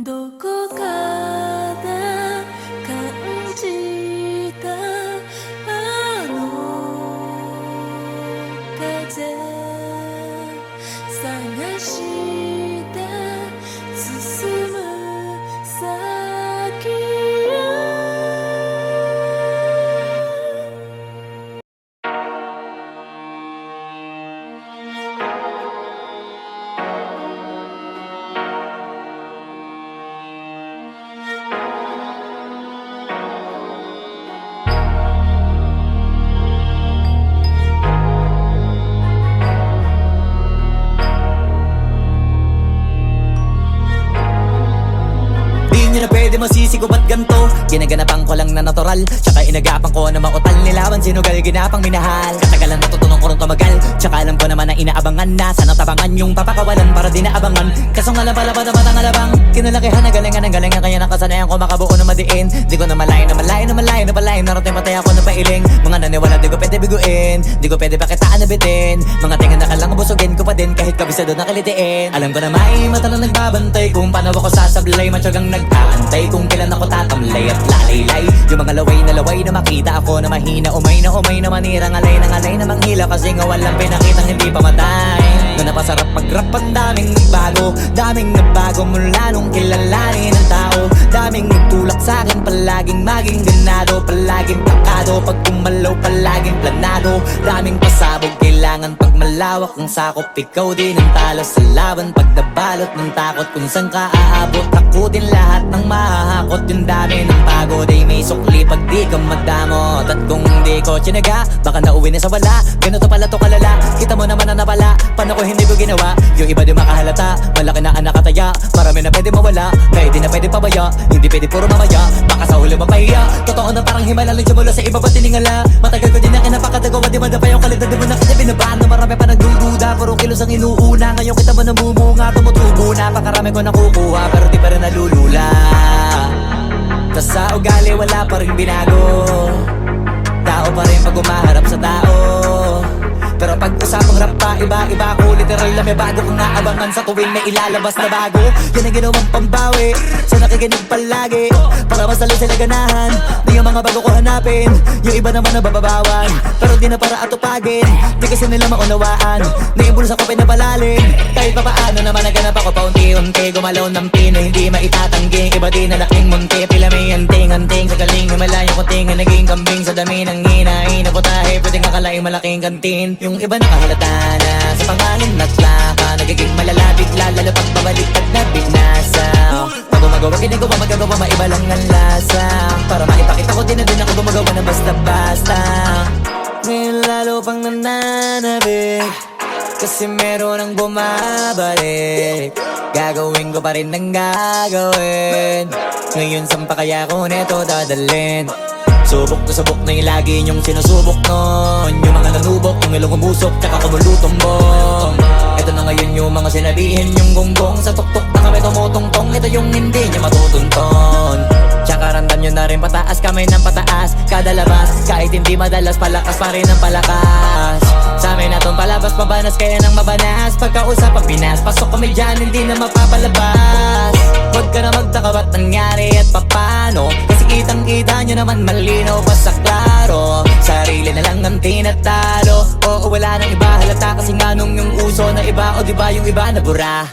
どこかで感じたあの風探して進む先へDi nyo na pwede masisigo ba't ganto? Ginaganapan ko lang na natural, tsaka inagapan ko na mautal nilawan. Sinugal ginapang minahal, katagalan natutunan ko rin tumagal. Tsaka alam ko naman na inaabangan na sana tabangan yung papakawalan para di naabangan. Kaso nga lang pala batang alabang kinalakihan na galingan ng galingan, kaya nakasanayan ko makabuo na madiin. Di ko na malayo na malayo na malayo na palayo, narating patay ako na pailing. Mga naniwala di ko pwede biguin, di ko pwede pakitaan na bitin. Mga tingan na kalang busugin ko pa din kahit kabisado na kalitiin. Alam ko na may mata na nagbabantay kung paano ako sasablay, matyagang nag-aantay kung kailan ako tatamlay at lalaylay. Yung mga laway na makita ako na mahina, umay na manira, ngalay na manghila, kasi nga walang pinakitang hindi pamatay. Na napasarap mag-rap, ang daming nagbago mula nung kilalanin ang tao. Daming nagtulak sa'kin, palaging maging ganado, palaging takado, pag kumalaw palaging planado. Daming pasabog, kailangan pag malawak ang sakop, ikaw din ang talo sa laban. Pag nabalot ng takot kung saan ka aabot, ako din lahat ng mahahakot. Yung dami ng pagod ay may sukli pag di ka magdamot. At kung hindi ko tsinaga, baka nauwi na sa wala. Ganito pala to kalala, kita mo naman na napala. Paano ko hindi ko ginawa? Yung iba di makahalata, malaki na anak kataya. Marami na pwede mawala, kaya di na pwede pabaya. Hindi pwede puro mamaya, baka sa huli mapahiya. Totoo na parang himala lang siya mula sa iba ba tiningala. Matagal ko din na kinapakatagawa, di madapa yung kalidad. Di mo na kita binabaan na marami pa nagdududa. Puro kilos ang inuuna, ngayon kita mo namumunga. Tumutubo na, pakarami ko nakukuha, pero di pa rin nalulula. Tas sa ugali wala pa rin binago, tao pa rin pag umaharap sa tao. Pero pag usapang rap pa, iba-iba ko. Literal na may bago kong naabangan sa tuwing may ilalabas na bago. Yan ang ginawang pambawi sa nakikinig palagi, para mas lalo sila ganahan na yung mga bago ko hanapin. Yung iba naman nabababawan, pero di na para atupagin. Di kasi nila maunawaan na yung bulsa ko pinapalalim. Kahit pa paano naman naganap ako paunti-unti, gumalaw ng pino, hindi maitatanggi. Iba din na laking munti, pila may anting-anting. Sa galing na malayong kuting, naging kambing sa dami ng hinahin na putahe, pwedeng akalaing malaking kantin. Yung iba nakahalata na sa pangalan at plaka, nagiging malala bigla, lalo pag pabaliktad na binasa. Pag gumagawa, ginagawa, magagawa, maiba lang ang lasa. Para maipakita ko din na din ako gumagawa na basta-basta. Ngayon lalo pang nananabik, kasi meron ang bumabalik. Gagawin ko pa rin ang gagawin. Ngayon saan pa kaya ko neto dadalhin? Subok na yung lagi niyong sinusubok nun. Yung mga nanubok, yung ilong umusok, tsaka kumututumbong. Ito na ngayon yung mga sinabihin yung gonggong. Sa tuktok na kami tumutungtong, ito yung hindi niya matutunton. Tsaka randam nyo na rin pataas, kamay ng pataas kada labas, kahit hindi madalas, palakas pa rin ang palakas. Sa amin na tong palabas, mabanas kaya nang mabanas. Pagkausap ang Pinas, pasok kami dyan, hindi na mapapalabas. Huwag ka na magtaka ba't nangyari at papano, kasi kitang-kita nyo naman malinaw pa sa klaro. Sarili na lang ang tinatalo, oo wala nang iba halata, kasi nga nung yung uso na iba, o diba yung iba na bura.